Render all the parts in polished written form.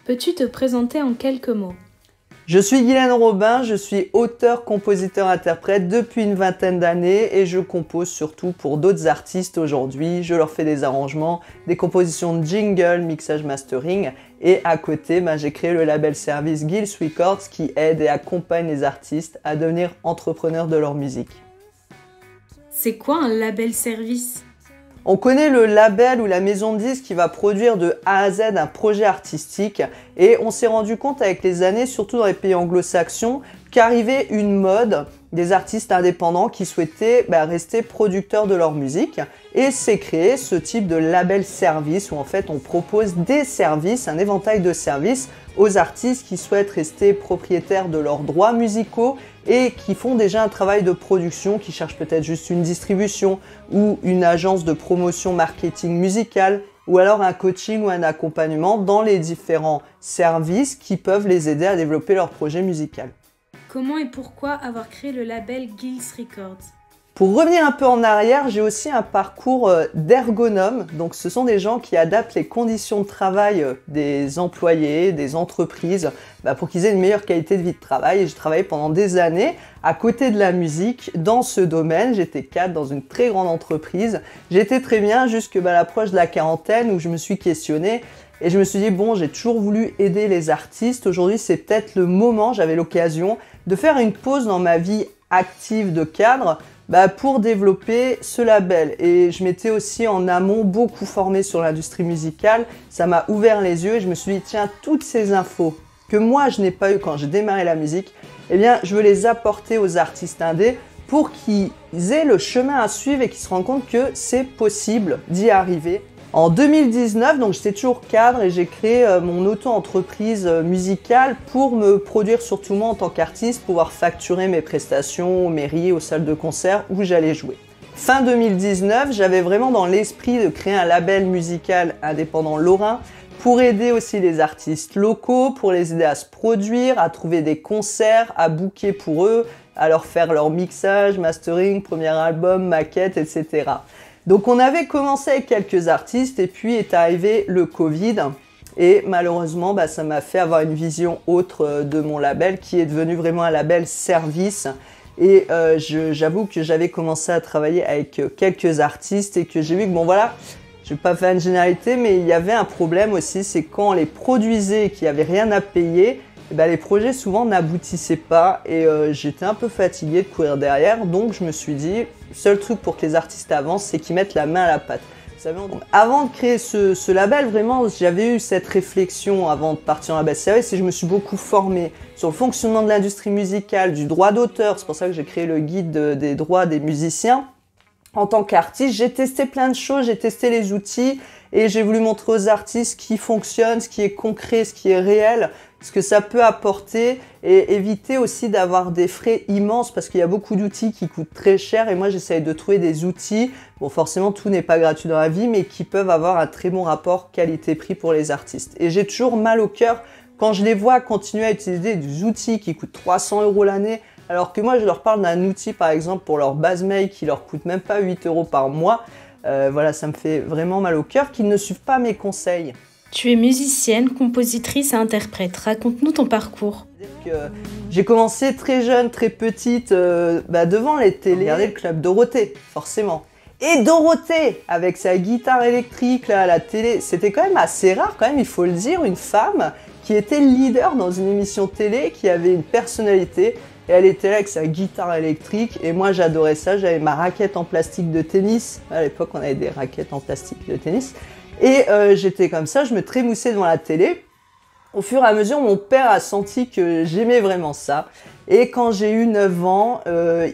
Peux-tu te présenter en quelques mots? Je suis Guylaine Robin, je suis auteur, compositeur, interprète depuis une vingtaine d'années et je compose surtout pour d'autres artistes aujourd'hui. Je leur fais des arrangements, des compositions de jingle, mixage, mastering et à côté, j'ai créé le label service Gills Records qui aide et accompagne les artistes à devenir entrepreneurs de leur musique. C'est quoi un label service? On connaît le label ou la maison de disques qui va produire de A à Z un projet artistique et on s'est rendu compte avec les années, surtout dans les pays anglo-saxons, qu'arrivait une mode des artistes indépendants qui souhaitaient rester producteurs de leur musique et c'est créé ce type de label service où en fait on propose des services, un éventail de services aux artistes qui souhaitent rester propriétaires de leurs droits musicaux et qui font déjà un travail de production, qui cherchent peut-être juste une distribution ou une agence de promotion marketing musicale ou alors un coaching ou un accompagnement dans les différents services qui peuvent les aider à développer leur projet musical. Comment et pourquoi avoir créé le label Gills Records? Pour revenir un peu en arrière, j'ai aussi un parcours d'ergonome. Donc ce sont des gens qui adaptent les conditions de travail des employés, des entreprises, pour qu'ils aient une meilleure qualité de vie de travail. Et j'ai travaillé pendant des années à côté de la musique dans ce domaine. J'étais cadre dans une très grande entreprise. J'étais très bien jusqu'à l'approche de la quarantaine où je me suis questionné. Et je me suis dit, bon, j'ai toujours voulu aider les artistes. Aujourd'hui, c'est peut-être le moment, j'avais l'occasion de faire une pause dans ma vie active de cadre pour développer ce label. Et je m'étais aussi en amont beaucoup formée sur l'industrie musicale. Ça m'a ouvert les yeux et je me suis dit, tiens, toutes ces infos que moi, je n'ai pas eues quand j'ai démarré la musique, eh bien, je veux les apporter aux artistes indés pour qu'ils aient le chemin à suivre et qu'ils se rendent compte que c'est possible d'y arriver. En 2019, donc j'étais toujours cadre et j'ai créé mon auto-entreprise musicale pour me produire surtout moi en tant qu'artiste, pouvoir facturer mes prestations aux mairies, aux salles de concert où j'allais jouer. Fin 2019, j'avais vraiment dans l'esprit de créer un label musical indépendant lorrain pour aider aussi les artistes locaux, pour les aider à se produire, à trouver des concerts, à booker pour eux, à leur faire leur mixage, mastering, premier album, maquette, etc. Donc on avait commencé avec quelques artistes et puis est arrivé le Covid et malheureusement ça m'a fait avoir une vision autre de mon label qui est devenu vraiment un label service et j'avoue que j'avais commencé à travailler avec quelques artistes et que j'ai vu que bon voilà, je vais pas faire une généralité mais il y avait un problème aussi, c'est quand on les produisait et qu'il n'y avait rien à payer, les projets souvent n'aboutissaient pas et j'étais un peu fatigué de courir derrière, donc je me suis dit, le seul truc pour que les artistes avancent, c'est qu'ils mettent la main à la pâte. Vous savez, avant de créer ce label, vraiment, j'avais eu cette réflexion avant de partir en label service et je me suis beaucoup formée sur le fonctionnement de l'industrie musicale, du droit d'auteur, c'est pour ça que j'ai créé le guide des droits des musiciens. En tant qu'artiste, j'ai testé plein de choses, j'ai testé les outils et j'ai voulu montrer aux artistes ce qui fonctionne, ce qui est concret, ce qui est réel, ce que ça peut apporter et éviter aussi d'avoir des frais immenses parce qu'il y a beaucoup d'outils qui coûtent très cher et moi j'essaye de trouver des outils, bon forcément tout n'est pas gratuit dans la vie, mais qui peuvent avoir un très bon rapport qualité-prix pour les artistes. Et j'ai toujours mal au cœur quand je les vois continuer à utiliser des outils qui coûtent 300 € l'année, alors que moi je leur parle d'un outil par exemple pour leur base mail qui leur coûte même pas 8 € par mois. Voilà, ça me fait vraiment mal au cœur qu'ils ne suivent pas mes conseils. Tu es musicienne, compositrice et interprète. Raconte-nous ton parcours. J'ai commencé très jeune, très petite, devant les télés, regarder le Club Dorothée, forcément. Et Dorothée, avec sa guitare électrique là, à la télé, c'était quand même assez rare, quand même, il faut le dire, une femme qui était leader dans une émission télé, qui avait une personnalité. Et elle était là avec sa guitare électrique et moi j'adorais ça, j'avais ma raquette en plastique de tennis. À l'époque on avait des raquettes en plastique de tennis. Et j'étais comme ça, je me trémoussais devant la télé. Au fur et à mesure, mon père a senti que j'aimais vraiment ça. Et quand j'ai eu 9 ans,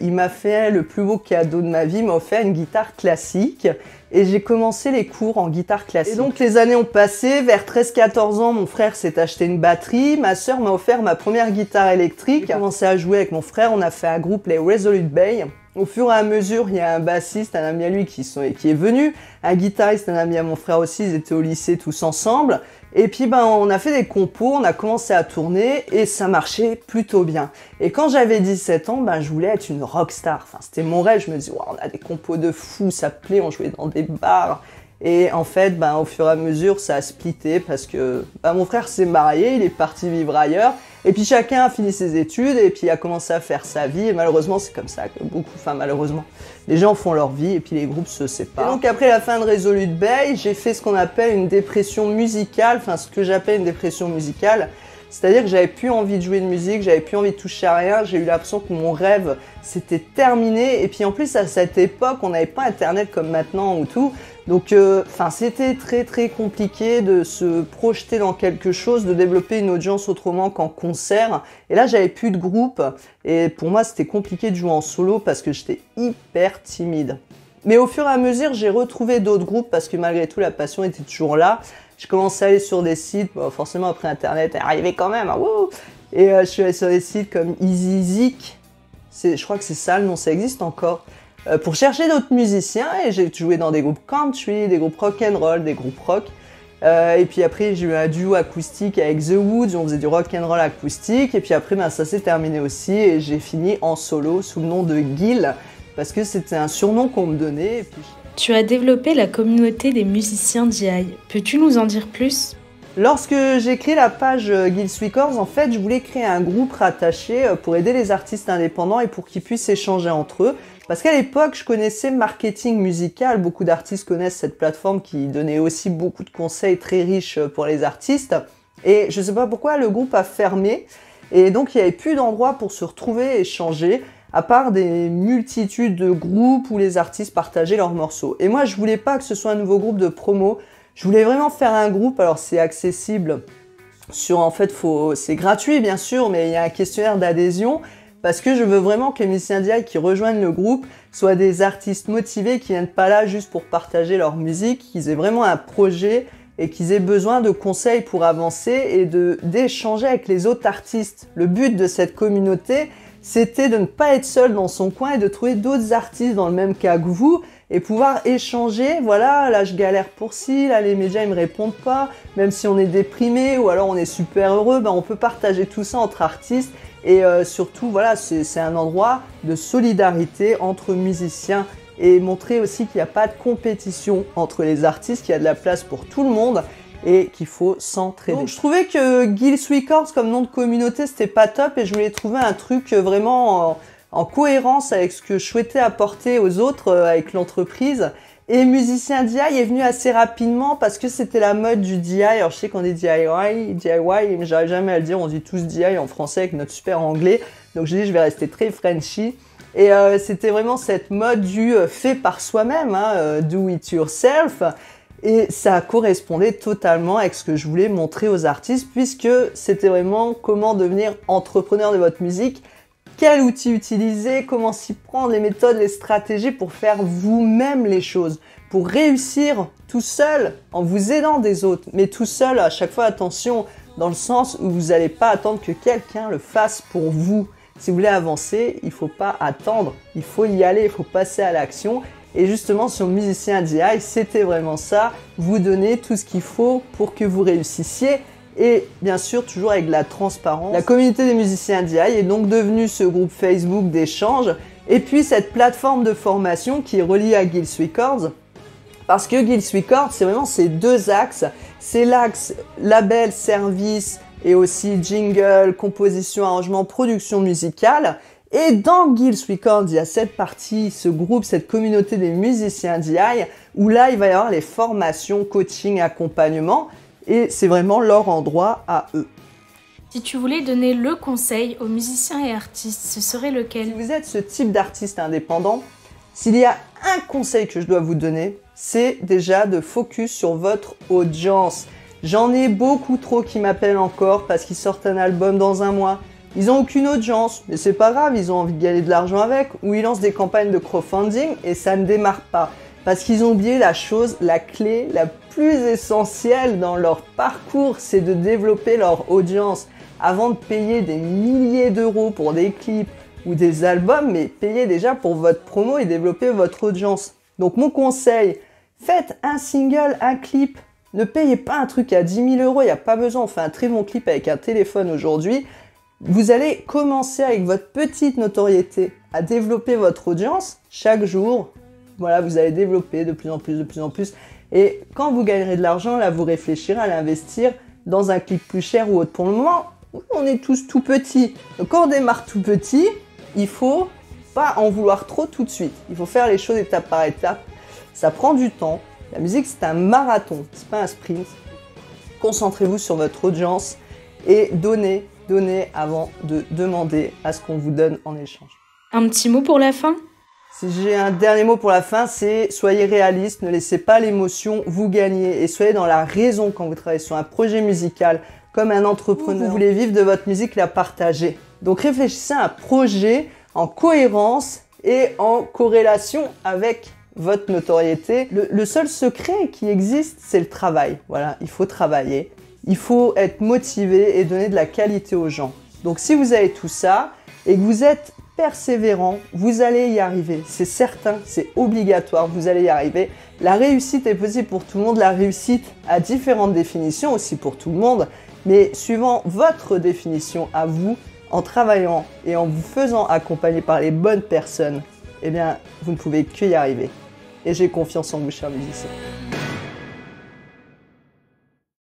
il m'a fait le plus beau cadeau de ma vie, il m'a offert une guitare classique. Et j'ai commencé les cours en guitare classique. Et donc les années ont passé, vers 13-14 ans, mon frère s'est acheté une batterie, ma sœur m'a offert ma première guitare électrique. J'ai commencé à jouer avec mon frère, on a fait un groupe, les Resolute Bay. Au fur et à mesure, il y a un bassiste, un ami à lui qui est venu, un guitariste, un ami à mon frère aussi, ils étaient au lycée tous ensemble. Et puis on a fait des compos, on a commencé à tourner et ça marchait plutôt bien. Et quand j'avais 17 ans, je voulais être une rockstar. Enfin, c'était mon rêve, je me disais, wow, on a des compos de fou, ça plaît, on jouait dans des bars. Et en fait, au fur et à mesure, ça a splitté parce que mon frère s'est marié, il est parti vivre ailleurs. Et puis chacun a fini ses études et puis a commencé à faire sa vie. Et malheureusement, c'est comme ça que malheureusement, les gens font leur vie et puis les groupes se séparent. Et donc après la fin de Resolute Bay, j'ai fait ce qu'on appelle une dépression musicale, ce que j'appelle une dépression musicale. C'est-à-dire que j'avais plus envie de jouer de musique, j'avais plus envie de toucher à rien, j'ai eu l'impression que mon rêve s'était terminé. Et puis en plus, à cette époque, on n'avait pas Internet comme maintenant ou tout. Donc c'était très très compliqué de se projeter dans quelque chose, de développer une audience autrement qu'en concert. Et là, j'avais plus de groupe. Et pour moi, c'était compliqué de jouer en solo parce que j'étais hyper timide. Mais au fur et à mesure, j'ai retrouvé d'autres groupes parce que malgré tout, la passion était toujours là. Je commençais à aller sur des sites, forcément après Internet, elle arrivait quand même, et je suis allé sur des sites comme EasyZig, je crois que c'est ça le nom, ça existe encore, pour chercher d'autres musiciens, et j'ai joué dans des groupes country, des groupes rock and roll, des groupes rock, et puis après j'ai eu un duo acoustique avec The Woods, on faisait du rock and roll acoustique, et puis après ça s'est terminé aussi, et j'ai fini en solo sous le nom de Gil, parce que c'était un surnom qu'on me donnait, et puis... Tu as développé la communauté des musiciens DI. Peux-tu nous en dire plus? Lorsque j'ai créé la page Gil's Records, en fait, je voulais créer un groupe rattaché pour aider les artistes indépendants et pour qu'ils puissent échanger entre eux. Parce qu'à l'époque, je connaissais Marketing Musical. Beaucoup d'artistes connaissent cette plateforme qui donnait aussi beaucoup de conseils très riches pour les artistes. Et je ne sais pas pourquoi, le groupe a fermé. Et donc, il n'y avait plus d'endroit pour se retrouver et échanger, à part des multitudes de groupes où les artistes partageaient leurs morceaux. Et moi, je voulais pas que ce soit un nouveau groupe de promo. Je voulais vraiment faire un groupe. Alors, c'est accessible c'est gratuit, bien sûr, mais il y a un questionnaire d'adhésion parce que je veux vraiment que les musiciens DI qui rejoignent le groupe soient des artistes motivés qui viennent pas là juste pour partager leur musique, qu'ils aient vraiment un projet et qu'ils aient besoin de conseils pour avancer et d'échanger avec les autres artistes. Le but de cette communauté, c'était de ne pas être seul dans son coin et de trouver d'autres artistes dans le même cas que vous et pouvoir échanger. Voilà, là je galère pour ci, là les médias ils me répondent pas, même si on est déprimé ou alors on est super heureux, on peut partager tout ça entre artistes et surtout voilà, c'est un endroit de solidarité entre musiciens et montrer aussi qu'il n'y a pas de compétition entre les artistes, qu'il y a de la place pour tout le monde et qu'il faut s'entraider. Donc je trouvais que Gil's Records comme nom de communauté c'était pas top et je voulais trouver un truc vraiment en cohérence avec ce que je souhaitais apporter aux autres avec l'entreprise. Et Musicien DI est venu assez rapidement parce que c'était la mode du DI. Alors je sais qu'on dit DIY, mais j'arrive jamais à le dire, on dit tous DI en français avec notre super anglais. Donc je dis je vais rester très Frenchy. Et c'était vraiment cette mode du fait par soi-même, do it yourself. Et ça correspondait totalement avec ce que je voulais montrer aux artistes puisque c'était vraiment comment devenir entrepreneur de votre musique, quel outil utiliser, comment s'y prendre, les méthodes, les stratégies pour faire vous-même les choses, pour réussir tout seul en vous aidant des autres, mais tout seul à chaque fois, attention, dans le sens où vous n'allez pas attendre que quelqu'un le fasse pour vous. Si vous voulez avancer, il ne faut pas attendre, il faut y aller, il faut passer à l'action. Et justement, sur Musicien DI, c'était vraiment ça, vous donner tout ce qu'il faut pour que vous réussissiez. Et bien sûr, toujours avec de la transparence. La communauté des musiciens DI est donc devenue ce groupe Facebook d'échange. Et puis cette plateforme de formation qui est reliée à Gil's Records. Parce que Gil's Records, c'est vraiment ces deux axes. C'est l'axe label, service et aussi jingle, composition, arrangement, production musicale. Et dans Gil's Records, il y a cette partie, ce groupe, cette communauté des musiciens DI, où là, il va y avoir les formations, coaching, accompagnement, et c'est vraiment leur endroit à eux. Si tu voulais donner le conseil aux musiciens et artistes, ce serait lequel? Si vous êtes ce type d'artiste indépendant, s'il y a un conseil que je dois vous donner, c'est déjà de focus sur votre audience. J'en ai beaucoup trop qui m'appellent encore parce qu'ils sortent un album dans un mois. Ils n'ont aucune audience, mais c'est pas grave, ils ont envie de gagner de l'argent avec, ou ils lancent des campagnes de crowdfunding et ça ne démarre pas. Parce qu'ils ont oublié la chose, la clé, la plus essentielle dans leur parcours, c'est de développer leur audience. Avant de payer des milliers d'euros pour des clips ou des albums, mais payez déjà pour votre promo et développer votre audience. Donc mon conseil, faites un single, un clip. Ne payez pas un truc à 10 000 euros, il n'y a pas besoin, on fait un très bon clip avec un téléphone aujourd'hui. Vous allez commencer avec votre petite notoriété à développer votre audience chaque jour. Voilà, vous allez développer de plus en plus, Et quand vous gagnerez de l'argent, là, vous réfléchirez à l'investir dans un clip plus cher ou autre. Pour le moment, on est tous tout petits. Donc quand on démarre tout petit, il faut pas en vouloir trop tout de suite. Il faut faire les choses étape par étape. Ça prend du temps. La musique, c'est un marathon, c'est pas un sprint. Concentrez-vous sur votre audience et donnez avant de demander à ce qu'on vous donne en échange. Un petit mot pour la fin? Si j'ai un dernier mot pour la fin, c'est soyez réaliste, ne laissez pas l'émotion vous gagner et soyez dans la raison quand vous travaillez sur un projet musical comme un entrepreneur. Vous voulez vivre de votre musique, la partager. Donc réfléchissez à un projet en cohérence et en corrélation avec votre notoriété. Le seul secret qui existe, c'est le travail. Voilà, il faut travailler, il faut être motivé et donner de la qualité aux gens. Donc si vous avez tout ça et que vous êtes persévérant, vous allez y arriver. C'est certain, c'est obligatoire, vous allez y arriver. La réussite est possible pour tout le monde. La réussite a différentes définitions aussi pour tout le monde, mais suivant votre définition à vous, en travaillant et en vous faisant accompagner par les bonnes personnes, eh bien, vous ne pouvez que y arriver. Et j'ai confiance en vous, chers musiciens.